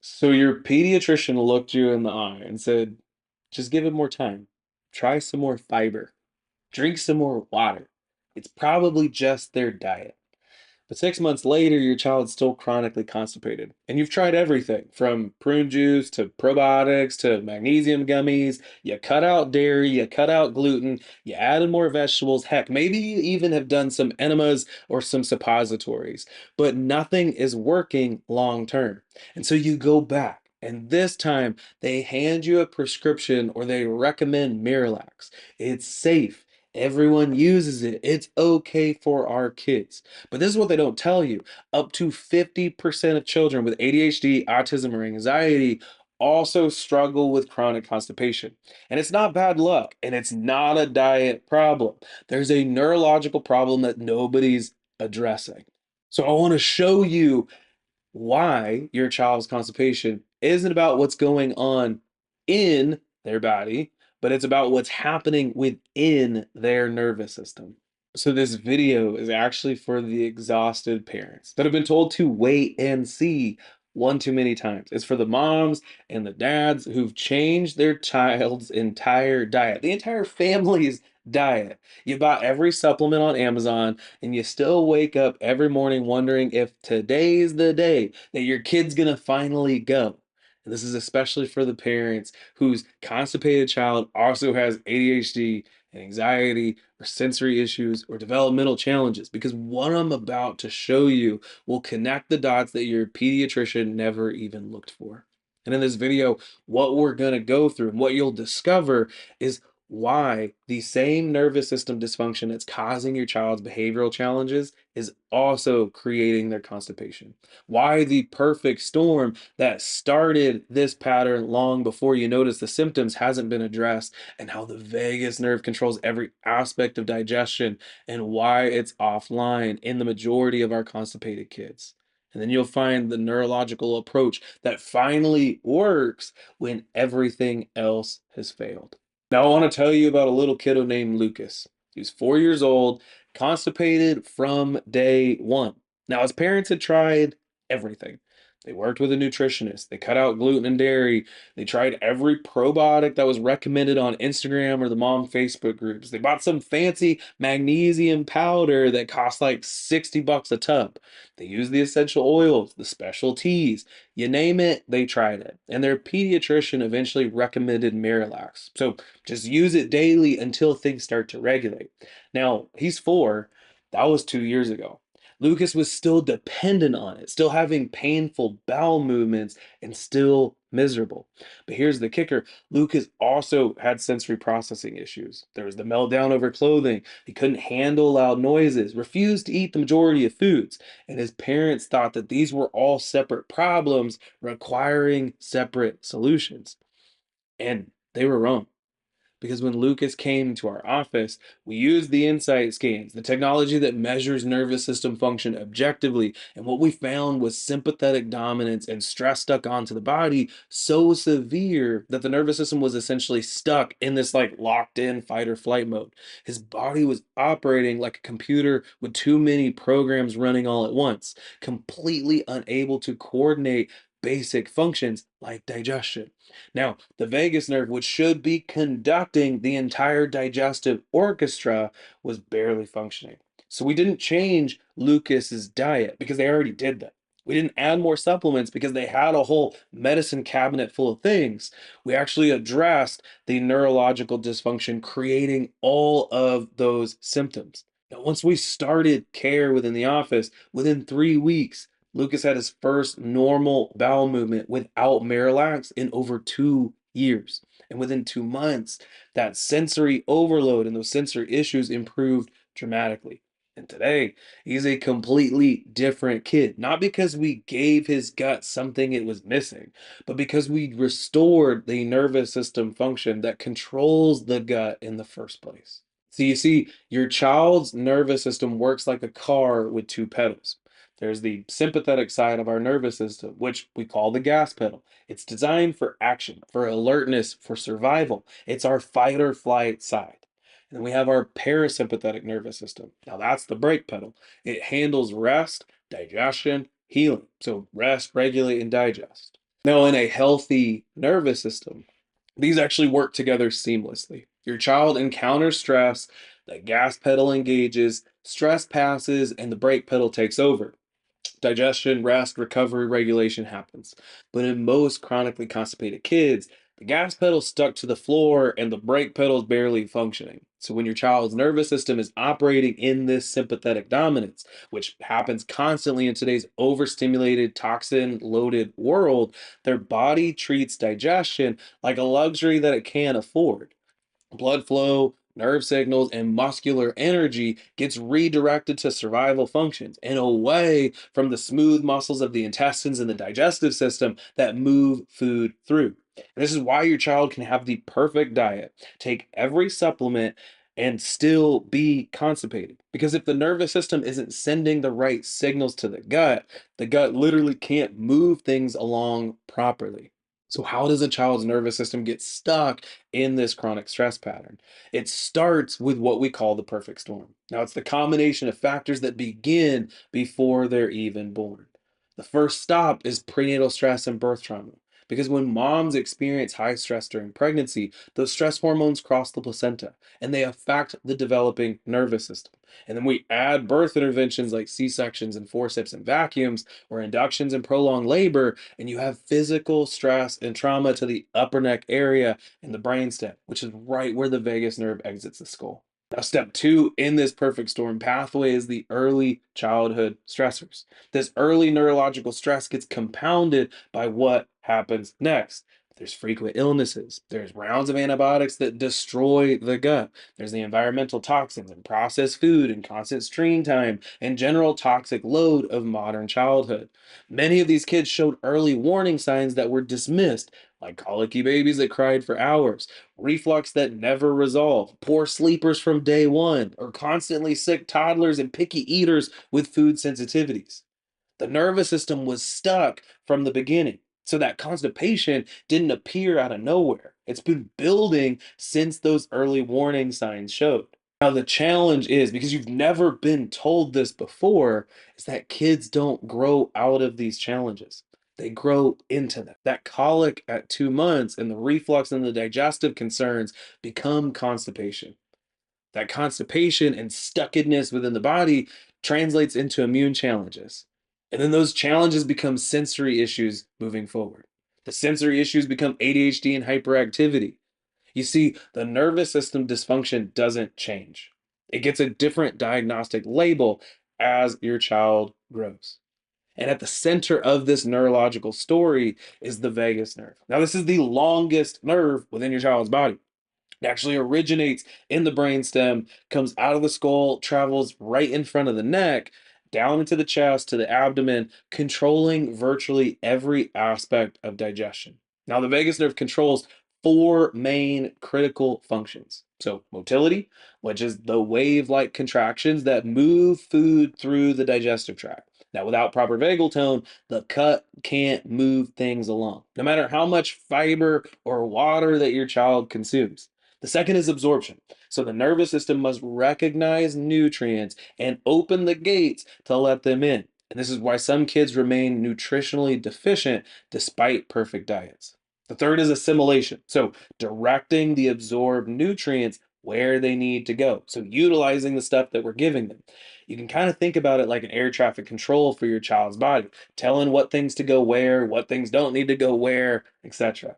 So your pediatrician looked you in the eye and said, just give it more time. Try some more fiber. Drink some more water. It's probably just their diet. But 6 months later, your child's still chronically constipated. And you've tried everything from prune juice to probiotics to magnesium gummies. You cut out dairy, you cut out gluten, you added more vegetables. Heck, maybe you even have done some enemas or some suppositories, but nothing is working long term. And so you go back. And this time they hand you a prescription or they recommend Miralax. It's safe. Everyone uses it. It's okay for our kids. But this is what they don't tell you. Up to 50% of children with ADHD, autism, or anxiety also struggle with chronic constipation. And it's not bad luck, and it's not a diet problem. There's a neurological problem that nobody's addressing. So I want to show you why your child's constipation isn't about what's going on in their body, but it's about what's happening within their nervous system. So this video is actually for the exhausted parents that have been told to wait and see one too many times. It's for the moms and the dads who've changed their child's entire diet, the entire family's diet. You bought every supplement on Amazon and you still wake up every morning wondering if today's the day that your kid's gonna finally go. And this is especially for the parents whose constipated child also has ADHD and anxiety or sensory issues or developmental challenges, because what I'm about to show you will connect the dots that your pediatrician never even looked for. And in this video, what we're going to go through and what you'll discover is why the same nervous system dysfunction that's causing your child's behavioral challenges is also creating their constipation. Why the perfect storm that started this pattern long before you notice the symptoms hasn't been addressed, and how the vagus nerve controls every aspect of digestion, and why it's offline in the majority of our constipated kids. And then you'll find the neurological approach that finally works when everything else has failed. Now, I want to tell you about a little kiddo named Lucas. He was 4 years old, constipated from day one. Now, his parents had tried everything. They worked with a nutritionist. They cut out gluten and dairy. They tried every probiotic that was recommended on Instagram or the mom Facebook groups. They bought some fancy magnesium powder that cost like $60 a tub. They used the essential oils, the special teas, you name it, they tried it. And their pediatrician eventually recommended Miralax. So just use it daily until things start to regulate. Now, he's 4. That was 2 years ago. Lucas was still dependent on it, still having painful bowel movements, and still miserable. But here's the kicker: Lucas also had sensory processing issues. There was the meltdown over clothing. He couldn't handle loud noises, refused to eat the majority of foods. And his parents thought that these were all separate problems requiring separate solutions. And they were wrong. Because when Lucas came to our office, we used the insight scans, the technology that measures nervous system function objectively. And what we found was sympathetic dominance and stress stuck onto the body so severe that the nervous system was essentially stuck in this like locked in fight or flight mode. His body was operating like a computer with too many programs running all at once, completely unable to coordinate basic functions like digestion. Now, the vagus nerve, which should be conducting the entire digestive orchestra, was barely functioning. So we didn't change Lucas's diet because they already did that. We didn't add more supplements because they had a whole medicine cabinet full of things. We actually addressed the neurological dysfunction, creating all of those symptoms. Now, once we started care within the office, within 3 weeks, Lucas had his first normal bowel movement without Miralax in over 2 years. And within 2 months, that sensory overload and those sensory issues improved dramatically. And today, he's a completely different kid. Not because we gave his gut something it was missing, but because we restored the nervous system function that controls the gut in the first place. So you see, your child's nervous system works like a car with two pedals. There's the sympathetic side of our nervous system, which we call the gas pedal. It's designed for action, for alertness, for survival. It's our fight or flight side. And then we have our parasympathetic nervous system. Now that's the brake pedal. It handles rest, digestion, healing. So rest, regulate, and digest. Now, in a healthy nervous system, these actually work together seamlessly. Your child encounters stress, the gas pedal engages, stress passes, and the brake pedal takes over. Digestion, rest, recovery, regulation happens. But in most chronically constipated kids, the gas pedal's stuck to the floor and the brake pedal's barely functioning. So when your child's nervous system is operating in this sympathetic dominance, which happens constantly in today's overstimulated, toxin-loaded world, their body treats digestion like a luxury that it can't afford. Blood flow, nerve signals, and muscular energy gets redirected to survival functions and away from the smooth muscles of the intestines and the digestive system that move food through. And this is why your child can have the perfect diet, take every supplement, and still be constipated. Because if the nervous system isn't sending the right signals to the gut literally can't move things along properly. So, how does a child's nervous system get stuck in this chronic stress pattern? It starts with what we call the perfect storm. Now, it's the combination of factors that begin before they're even born. The first stop is prenatal stress and birth trauma. Because when moms experience high stress during pregnancy, those stress hormones cross the placenta and they affect the developing nervous system. And then we add birth interventions like C sections and forceps and vacuums or inductions and prolonged labor, and you have physical stress and trauma to the upper neck area and the brainstem, which is right where the vagus nerve exits the skull. Now, step two in this perfect storm pathway is the early childhood stressors. This early neurological stress gets compounded by what happens next. There's frequent illnesses. There's rounds of antibiotics that destroy the gut. There's the environmental toxins and processed food and constant screen time and general toxic load of modern childhood. Many of these kids showed early warning signs that were dismissed, like colicky babies that cried for hours, reflux that never resolved, poor sleepers from day one, or constantly sick toddlers and picky eaters with food sensitivities. The nervous system was stuck from the beginning. So that constipation didn't appear out of nowhere. It's been building since those early warning signs showed. Now, the challenge is because you've never been told this before, is that kids don't grow out of these challenges. They grow into them. That colic at 2 months and the reflux and the digestive concerns become constipation. That constipation and stuckedness within the body translates into immune challenges. And then those challenges become sensory issues moving forward. The sensory issues become ADHD and hyperactivity. You see, the nervous system dysfunction doesn't change. It gets a different diagnostic label as your child grows. And at the center of this neurological story is the vagus nerve. Now, this is the longest nerve within your child's body. It actually originates in the brainstem, comes out of the skull, travels right in front of the neck, down into the chest to the abdomen, controlling virtually every aspect of digestion. Now, the vagus nerve controls four main critical functions. So, motility, which is the wave like contractions that move food through the digestive tract. Now, without proper vagal tone, the gut can't move things along, no matter how much fiber or water that your child consumes. The second is absorption. So the nervous system must recognize nutrients and open the gates to let them in. And this is why some kids remain nutritionally deficient despite perfect diets. The third is assimilation. So directing the absorbed nutrients where they need to go. So utilizing the stuff that we're giving them. You can kind of think about it like an air traffic control for your child's body, telling what things to go where, what things don't need to go where, etc.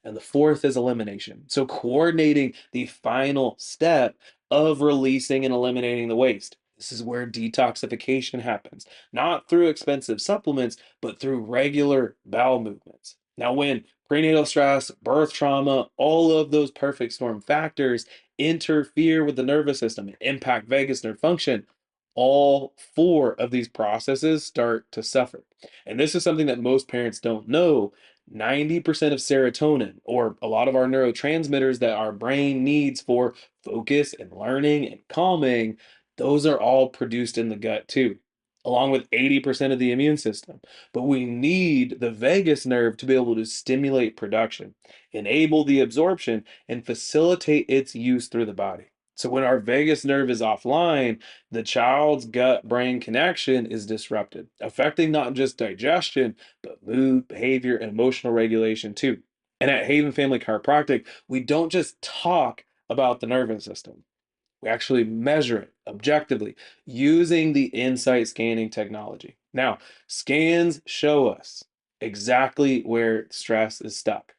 And the fourth is elimination. So, coordinating the final step of releasing and eliminating the waste. This is where detoxification happens, not through expensive supplements, but through regular bowel movements. Now, when prenatal stress, birth trauma, all of those perfect storm factors interfere with the nervous system and impact vagus nerve function, all four of these processes start to suffer. And this is something that most parents don't know. 90% of serotonin, or a lot of our neurotransmitters that our brain needs for focus and learning and calming, those are all produced in the gut too, along with 80% of the immune system. But we need the vagus nerve to be able to stimulate production, enable the absorption, and facilitate its use through the body. So when our vagus nerve is offline, the child's gut-brain connection is disrupted, affecting not just digestion, but mood, behavior, and emotional regulation too. And at Haven Family Chiropractic, we don't just talk about the nervous system. We actually measure it objectively using the insight scanning technology. Now, scans show us exactly where stress is stuck,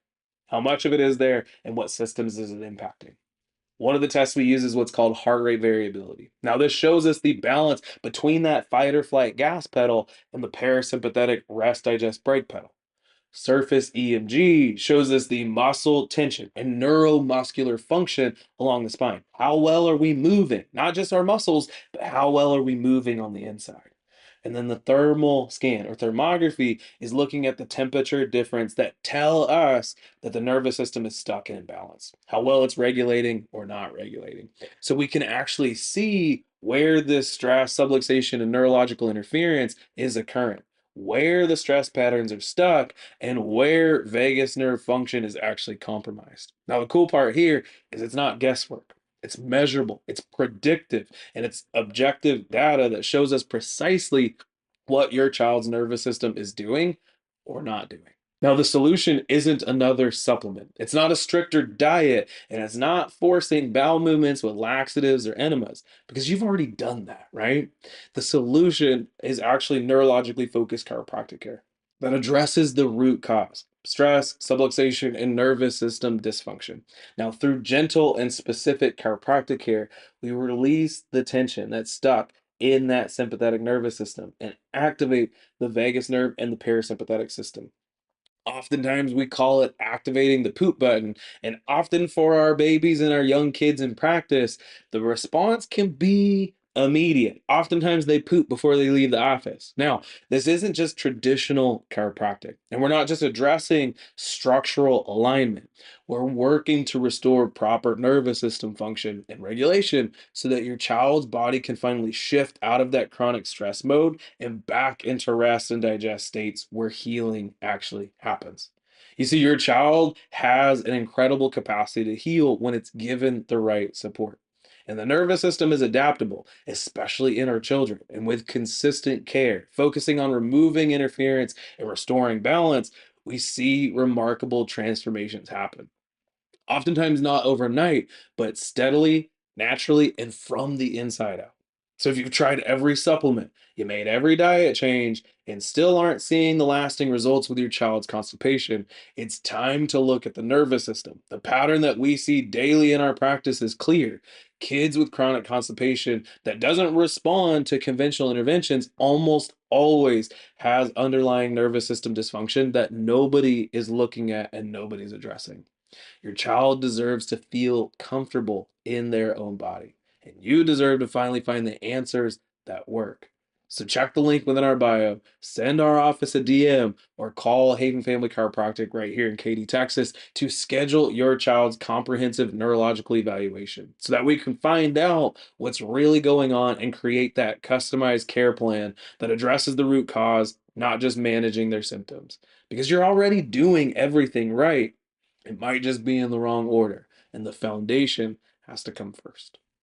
how much of it is there, and what systems is it impacting. One of the tests we use is what's called heart rate variability. Now, this shows us the balance between that fight or flight gas pedal and the parasympathetic rest digest brake pedal. Surface EMG shows us the muscle tension and neuromuscular function along the spine. How well are we moving? Not just our muscles, but how well are we moving on the inside? And then the thermal scan or thermography is looking at the temperature difference that tell us that the nervous system is stuck in imbalance, how well it's regulating or not regulating. So we can actually see where this stress, subluxation, and neurological interference is occurring, where the stress patterns are stuck, and where vagus nerve function is actually compromised. Now, the cool part here is it's not guesswork. It's measurable, it's predictive, and it's objective data that shows us precisely what your child's nervous system is doing or not doing. Now, the solution isn't another supplement. It's not a stricter diet, and it's not forcing bowel movements with laxatives or enemas, because you've already done that, right? The solution is actually neurologically focused chiropractic care that addresses the root cause: stress, subluxation, and nervous system dysfunction. Now, through gentle and specific chiropractic care, we release the tension that's stuck in that sympathetic nervous system and activate the vagus nerve and the parasympathetic system. Oftentimes, we call it activating the poop button. And often for our babies and our young kids in practice, the response can be immediate. Oftentimes, they poop before they leave the office. Now, this isn't just traditional chiropractic, and we're not just addressing structural alignment. We're working to restore proper nervous system function and regulation so that your child's body can finally shift out of that chronic stress mode and back into rest and digest states where healing actually happens. You see, your child has an incredible capacity to heal when it's given the right support. And the nervous system is adaptable, especially in our children. And with consistent care, focusing on removing interference and restoring balance, we see remarkable transformations happen. Oftentimes not overnight, but steadily, naturally, and from the inside out. So if you've tried every supplement, you made every diet change, and still aren't seeing the lasting results with your child's constipation, it's time to look at the nervous system. The pattern that we see daily in our practice is clear. Kids with chronic constipation that doesn't respond to conventional interventions almost always has underlying nervous system dysfunction that nobody is looking at and nobody's addressing. Your child deserves to feel comfortable in their own body, and you deserve to finally find the answers that work. So check the link within our bio, send our office a DM, or call Haven Family Chiropractic right here in Katy, Texas to schedule your child's comprehensive neurological evaluation so that we can find out what's really going on and create that customized care plan that addresses the root cause, not just managing their symptoms. Because you're already doing everything right, it might just be in the wrong order, and the foundation has to come first.